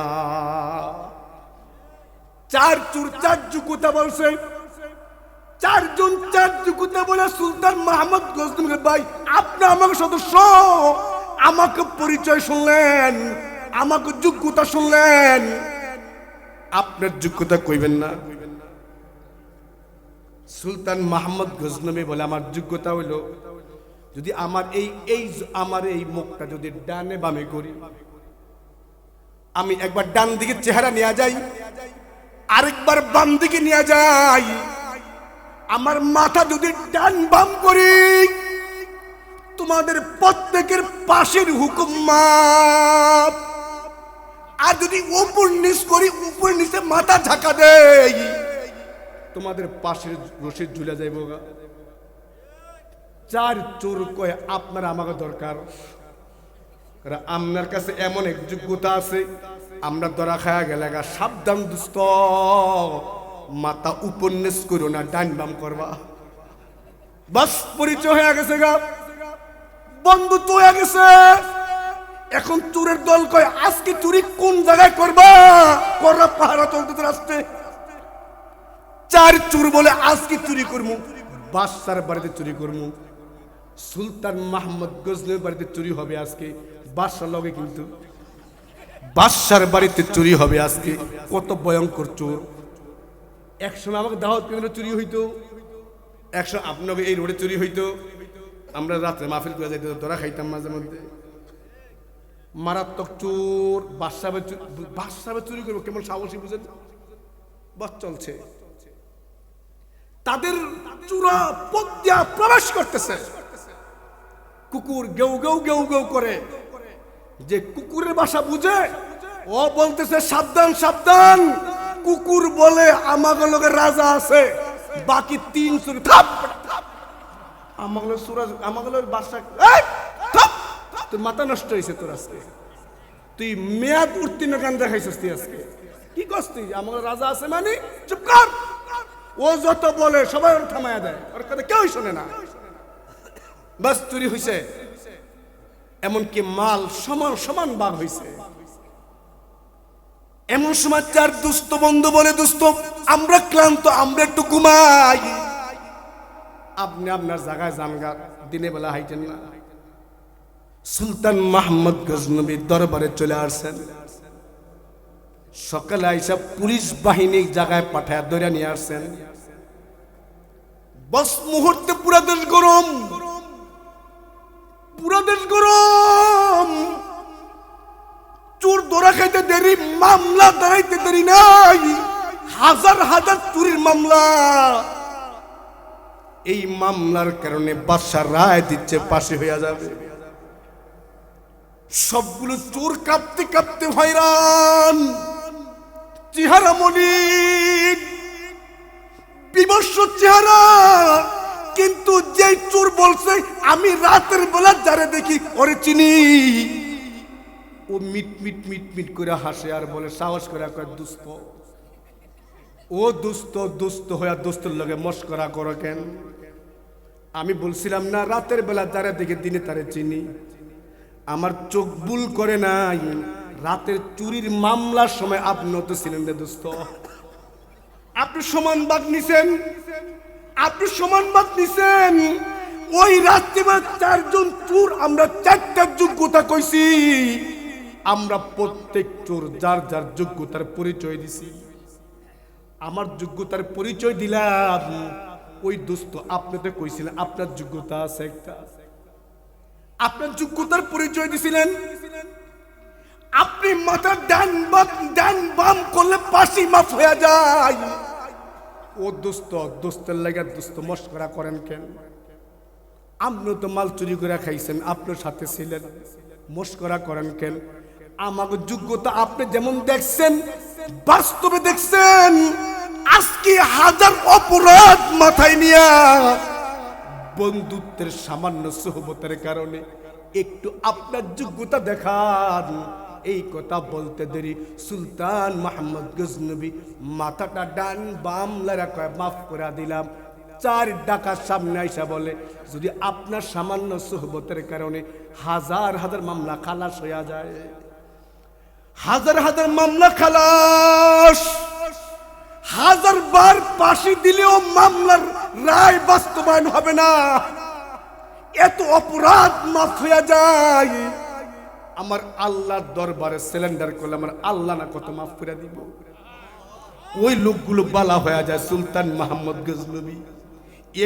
4 চোর 4 যোগ্যতা বলছে। 4 জন 4 যোগ্যতা বলে সুলতান মোহাম্মদ গজনবী, ভাই আপনি আমাকে সদস্য, আমাকে পরিচয় শুনলেন, আমাকে যোগ্যতা শুনলেন, আপনার যোগ্যতা কইবেন না? সুলতান মোহাম্মদ গজনবী বলে, আমার যোগ্যতা হইল যদি আমার এই মুখটা যদি ডানে বামে করি, আমি একবার ডান দিকে চেহারা নিয়ে যাই, আরেকবার বাম দিকে নিয়ে যাই, আমার মাথা যদি ডান বাম করি, তোমাদের প্রত্যেকের পাশের হুকুম মাপ। আর যদি উপর নিচ করি, উপর নিচে মাথা ঝাঁকা দেই, তোমাদের পাশের রশিদ ঝুলে যাইব। 4 চোর কয়, আপনার আমাকে দরকার, আপনার কাছে এমন এক যোগ্যতা আছে, আমরা ধরা খায়া গেলে সাবধান দুস্থ, মাথা উপর নিচ করো না, ডান বাম করবা। বাস পরিচয় হয়ে গেছে গা, বন্ধুত্ব হয়ে গেছে। এখন চোরের দল কয়, আজকে চুরি কোন জায়গায় করবা, করা পাহারা চলতে আসছে। 4 চোর বলে, আজকে চুরি করবো বাদশার বাড়িতে চুরি করবো। সুলতান মোহাম্মদ গজনবীর বাড়িতে চুরি হবে আজকে, বাদশার লগে, কিন্তু বাদশার বাড়িতে চুরি হবে আজকে। কত ভয়ঙ্কর চোর! একসময় আমাকে দাওয়াত কেন্দ্রে চুরি হইতো, একসময় আপনাকে এই রোডে চুরি হইতো, আমরা রাত্রে মাহফিল করে যাইতে ধরা খাইতাম মাঝে মধ্যে। মারাত্মক চোর, বাদশাহ চুরি করবো, কেমন সাহসী বুঝেন? বাস চলছে, তাদের চূড়া পথ দিয়া প্রবেশ করতেছে। কুকুর গেউ গেউ গেউ গেউ করে, যে কুকুরের ভাষা বুঝে ও বলতেছে সাবধান সাবধান, কুকুর বলে আমাদের লোকে রাজা আছে, বাকি 3 চুরি থাপ আমাদের সুরাজ আমাদের বাসা। তোর মাথা নষ্ট হয়েছে তোর আজকে, তুই মেয়াদ উত্তীর্ণ গান দেখাইছিস তুই আজকে কি করছিস তুই? আমাদের রাজা আছে মানে চুপ কর। ও যত বলে সবাই ওর থামায়া দেয়, ওর কথা কেউই শোনে না। বাস চুরি হয়েছে, এমনকি মাল সমান সমান ভাগ হয়েছে। এমন সময় 4 দুস্থ বন্ধু বলে, দুস্থ আমরা ক্লান্ত, আমরা একটু ঘুমাই, আপনি আপনার জায়গায় জানগা, দিনে বেলা হাইটেন না। সুলতান মাহমুদ গজনবী দরবারে চলে আসছেন। সকালে আইসা পুলিশ বাহিনী জায়গায় পাঠায় ধরে নিয়ে আসছেন। বস মুহূর্তে পুরা দেশ গরম, পুরা দেশ গরম। চোর ধরা খাইতে দেরি, মামলা দাঁড়াইতে দেরি নাই, হাজার হাজার চুরির মামলা। এই মামলার কারণে বাদশা রায় দিচ্ছে ফাঁসি হইয়া যাবে। সবগুলো চোর কাঁপতে কাঁপতে হয়রান, চেহারা মলিন, বিমর্ষ চেহারা। কিন্তু যে চোর বলছে আমি রাতের বেলা যারে দেখি ওরে চিনি, ও মিট মিট মিট মিট করে হাসে আর বলে, সাহস করে কয় দুস্থ, ও দুস্থ দুস্থ হইয়া দুস্থর লগে মস্করা করো কেন? আমি বলছিলাম না রাতের বেলা যারা দেখে দিনে তারে চিনি, আমার চোখ ভুল করে নাই। রাতের চুরির মামলার সময় আপনি তো ছিলেন রে দোস্ত, আপনি সমান ভাগ নিছেন, আপনি সমান ভাগ নিছেন। ওই রাত্রিবেলা 4 জন চোর, আমরা 4টা যোগ্যতা কইছি, আমরা প্রত্যেক চোর যার যার যোগ্যতার পরিচয় দিছি। আমার যোগ্যতার পরিচয় দিলাম, ওই দোস্ত আপনি তো কইছিলেন আপনার যোগ্যতা আছে একটা, আপনার যোগ্যতার পরিচয় দিছিলেন। আপনি মাথা ডান বাম করলে ফাঁসি মাফ হয়ে যায়। ও দোস্ত, দোস্তের লাগা দোস্ত মস্করা করেন কেন? আপনি তো মাল চুরি করে খাইছেন, আপনার সাথে ছিলেন, মস্করা করেন কেন? আমাকে যোগ্যতা আপনি যেমন দেখছেন বাস্তবে দেখছেন। আজকে হাজার অপরাধ মাথায় নিয়া বন্ধুত্বের সামান্য সোহবতের কারণে একটু আপনার যোগ্যতা দেখান। এই কথা বলতে দেরি সুলতান মাহমুদ গজনবী মাথাটা ডান বাম লড়া কয়, মাফ করে দিলাম। 4 ডাকার সামনে আইসা বলে, যদি আপনার সামান্য সোহবতের কারণে হাজার হাজার মামলা খালাস হইয়া যায়, হাজার হাজার মামলা খালাস, 1000 বার ফাঁসি দিলেও মামলার রায় বাস্তবায়ন হবে না, এত অপরাধ মাফ হইয়া যায়। আমার আল্লাহর দরবারে সিলিন্ডার করলে আমার আল্লাহ না কত মাফ করে দিব। ওই লোকগুলো বালা হয়ে যায়। সুলতান মাহমুদ গজনবী,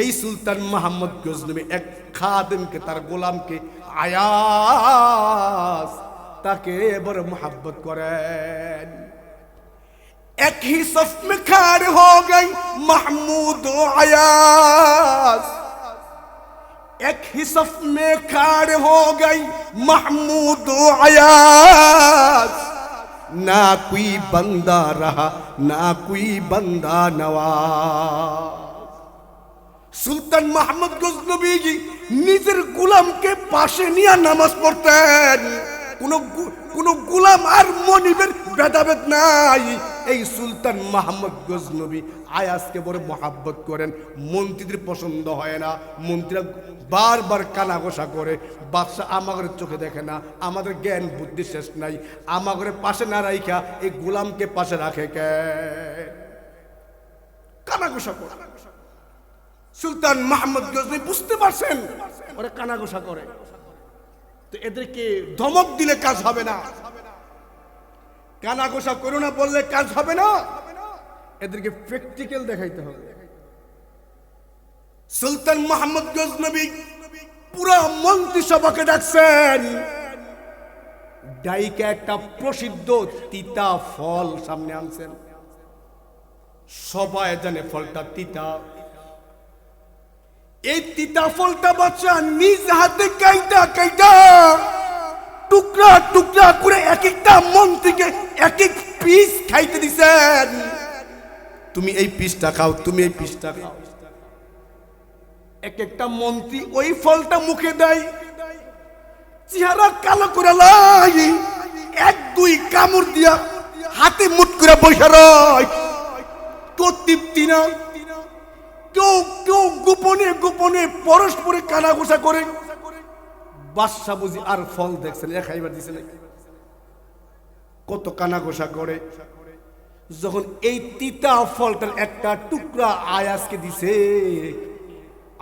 এই সুলতান মাহমুদ গজনবী এক খাদেমকে, তার গোলামকে আয়াস, তাকে বড় মোহাব্বত করেন। एक ही सफ में खड़े हो गई महमूद अयास, एक ही सफ में खड़े हो गई महमूद अयास। ना कोई बंदा रहा ना कोई बंदा नवाज। সুলতান মাহমুদ গজনবী নিজের গোলামকে পাশে নিয়ে নামাজ পড়তেন। কোন গোলাম আর মনিবের ভেদাভেদ নাই। এই সুলতান মাহমুদ গজনবী আয়াসকে বড় মহাব্বত করেন। মন্ত্রীদের পছন্দ হয় না, মন্ত্রীরা বারবার কানাঘোষা করে, বাদশা আমাদের চোখে দেখে না, আমাদের জ্ঞান বুদ্ধি শেষ নাই, আমাদের পাশে না রাইখা এই গোলামকে পাশে রাখে কে? কানাঘোষা করে। সুলতান মাহমুদ গজনবী বুঝতে পারছেন ওরা কানাঘোষা করে, তো এদেরকে ধমক দিলে কাজ হবে না, কানাঘোষা করো না বললে কাজ হবে না, এদেরকে প্র্যাকটিক্যাল দেখাইতে হবে। সুলতান মাহমুদ গজনবী পুরা মন্ত্রিসভাকে ডাকছেন, ডাইকা একটা প্রসিদ্ধ তিতা ফল সামনে আনছেন। সবাই জানে ফলটা তিতা। এই তিতা ফলটা বাচ্চা নিজ হাতে কাইটা কাইটা টুকরা টুকরা করে এক একটা মন্ত্রীকে এক এক পিস খাইতে দিছেন। তুমি এই পিসটা খাও, তুমি এই পিসটা খাও। এক একটা মন্ত্রী ওই ফলটা মুখে দেয়, চেহারা কালো করে লাই, এক দুই কামড় দিয়া হাতে মুঠ করে বসে রয়। তো তৃপ্তি না, কেউ কেউ গোপনে গোপনে পরস্পরে কানাঘোষা করে। বাদশা বুঝি আর ফল দেখছেন, খাইবার দিছে নাকি, কত কানাঘোষা করে। যখন এই তিতা ফলটার একটা টুকরা আয়াজকে দিছে,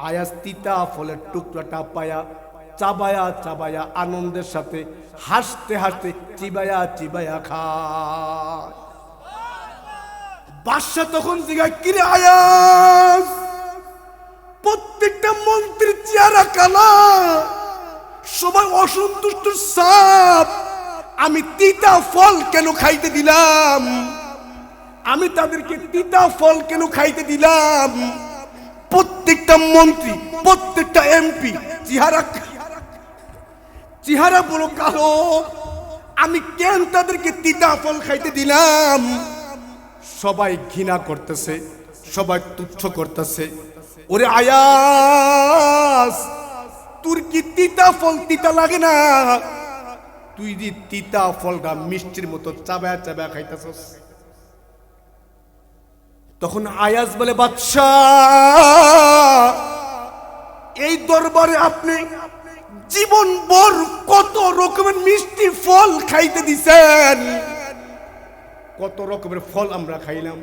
আয়াজ তিতা ফলের টুকরাটা পায়া চাবায়া চাবায়া আনন্দের সাথে হাসতে হাসতে চিবায়া চিবায়া খায়। বাদশা তখন জিজ্ঞাসা, কিরে আয়াজ? প্রত্যেকটা মন্ত্রীর চেহারা কালা, সবাই অসন্তুষ্ট সাপ। আমি তিতা ফল কেন খাইতে দিলাম? আমি তাদেরকে তিতা ফল কেন খাইতে দিলাম? প্রত্যেকটা মন্ত্রী, প্রত্যেকটা এমপি চেহারা বড় কালো, আমি কেন তাদেরকে তিতা ফল খাইতে দিলাম? সবাই ঘৃণা করতেছে, সবাই তুচ্ছ করতেছে। ওরে আয়াস, তোর কি তিতা ফল তিতা লাগে না? তুই যে তিতা ফলটা মিষ্টির মতো চাবায়া চাবায়া খাইতেছস। তখন আয়াস বলে, বাদশা, এই দরবারে আপনি জীবন ভর কত রকমের মিষ্টি ফল খাইতে দিছেন। কত রকমের ফল আমরা খাইলাম,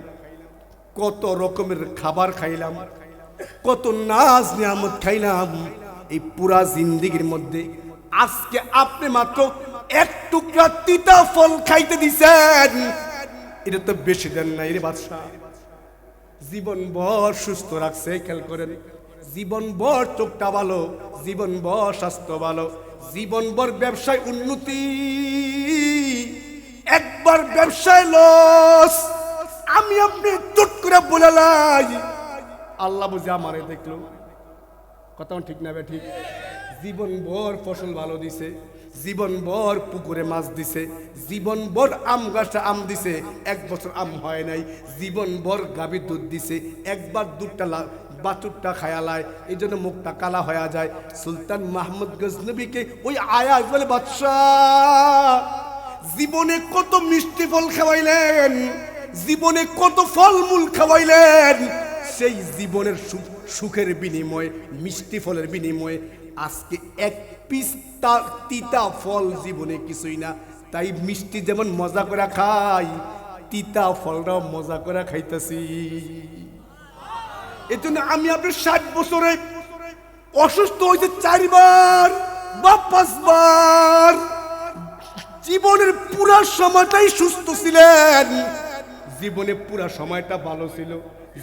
কত রকমের খাবার খাইলাম, কত নাজ নিয়ামত খাইলাম এই পুরা জিন্দেগির মধ্যে। আজকে আপনি মাত্র এক টুকরা তিতা ফল খাইতে দিছেন, এটা তো বেশি দেন নাই রে বাদশা। জীবন ভর সুস্থ রাখছে, খেয়াল করেন। জীবন ভর চোখটা ভালো, জীবন ভর স্বাস্থ্য ভালো, জীবন ভর ব্যবসায় উন্নতি, একবার ব্যবসায় লস। আমি আপনি চট করে বলে লাই, আল্লাহ বুঝে আমারে দেখলো। কথা ঠিক না বে ঠিক? জীবন ভর ফসল ভালো দিছে, জীবন ভর পুকুরে মাছ দিছে, জীবন ভর আম গাছে আম দিছে, এক বছর আম হয় নাই। জীবন ভর গাভী দুধ দিছে, একবার দুধটা বাছুরটা খায়ালায়, এই জন্য মুখটা কালা হয়ে যায়। সুলতান মাহমুদ গজনবীকে ওই আয়াজ বলে, বাদশাহ, জীবনে কত মিষ্টি ফল খাওয়াইলেন, জীবনে কত ফলমূল খাওয়াইলেন, সেই জীবনের সুখের বিনিময়ে, মিষ্টি ফলের বিনিময়ে আজকে এক পিস তিতা ফল জীবনে কিছুই না। তাই মিষ্টি যেমন মজা করে খাই, তিতা ফলটাও মজা করে খাইতেছি। এই জন্য আমি আপনার 60 বছরে অসুস্থ হয়েছে 4 বার বা 5 বার। জীবনের পুরা সময়টাই সুস্থ ছিলেন, জীবনে পুরা সময়টা ভালো ছিল,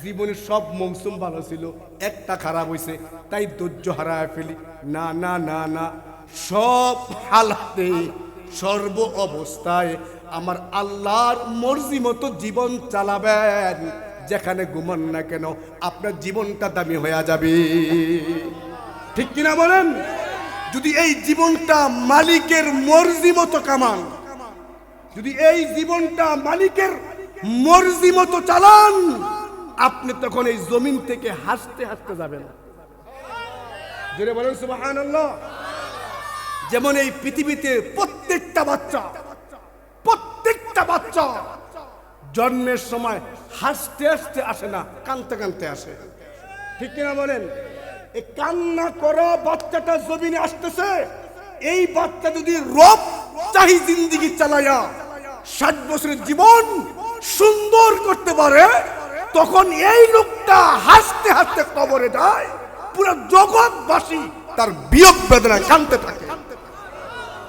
জীবনের সব মৌসুম ভালো ছিল, একটা খারাপ হয়েছে তাই ধৈর্য হারায় ফেলি। না না না না, সব হালাতে সর্ব অবস্থায় আমার আল্লাহর মর্জি মতো জীবন চালাবেন। যেখানে ঘুমান না কেন আপনার জীবনটা দামি হয়ে যাবে, ঠিক কিনা বলেন? যদি এই জীবনটা মালিকের মর্জি মতো কামান, যদি এই জীবনটা মালিকের মর্জি মতো চালান, আপনি তখন এই জমিন থেকে হাসতে হাসতে যাবেন। জোরে বলেন সুবহানাল্লাহ। যেমন এই পৃথিবীতে প্রত্যেকটা বাচ্চা জন্মের সময় হাসতে হাসতে আসে না, কাঁদতে কাঁদতে আসে, ঠিক কিনা বলেন? এই কান্না করা বাচ্চাটা জমিনে আসতেছে, এই বাচ্চা যদি রব চাহি জিন্দেগি চালায়া 60 বছরের জীবন সুন্দর করতে পারে, তখন এই লোকটা হাসতে হাসতে কবরে যায়, পুরো জগৎবাসী তার বিয়োগ বেদনায় কাঁদতে থাকে,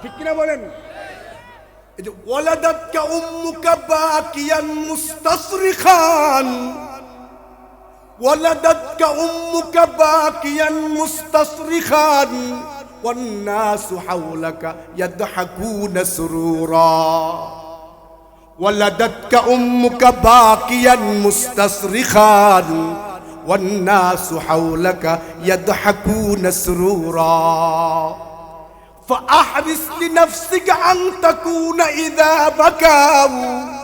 ঠিক কিনা বলেন? এই যে ওয়ালাদাতকা উম্মুকা বাকিয়ান মুস্তাসরিখান, ওয়ালাদাতকা উম্মুকা বাকিয়ান মুস্তাসরিখান ওয়ান নাসু হাওলাকা ইয়াদহাকুনা সুরুরা। ولدتك أمك باكيا مستصرخا والناس حولك يضحكون سرورا فأحرص لنفسك أن تكون إذا بكوا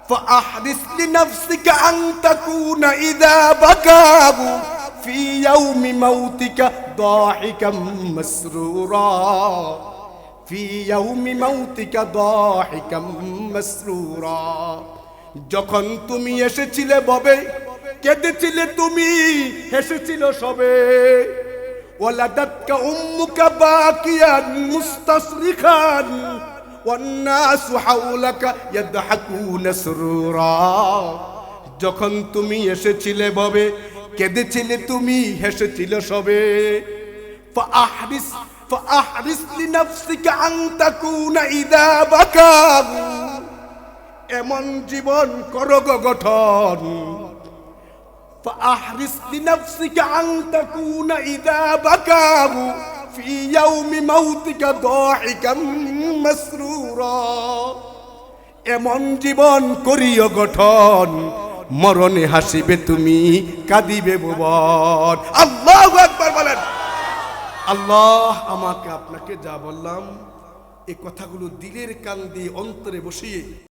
فأحرص لنفسك أن تكون إذا بكوا في يوم موتك ضاحكا مسرورا في يوم موتك ضاحكا مسرورا যখন তুমি এসেছিলে ববে কেঁদেছিলে তুমি হেসেছিল সবে ওয়ালাদাতকা উম্মুকা বাকিয়ান মুস্তাসরিখান والناس حولك يضحكون سرورا যখন তুমি এসেছিলে ববে কেঁদেছিলে তুমি হেসেছিল সবে فأحرص لنفسك أن تكون إذا بكوا এমন জীবন করো গো গঠন فأحرص لنفسك أن تكون إذا بكوا في يوم موتك ضاحكا مسرورا এমন জীবন করিও গঠন মরণে হাসিবে তুমি কাঁদিবে ভুবন আল্লাহু আকবার বলেন আল্লাহ আমাকে আপনাকে যা বললাম এই কথাগুলো দিলের কান দিয়ে অন্তরে বসিয়ে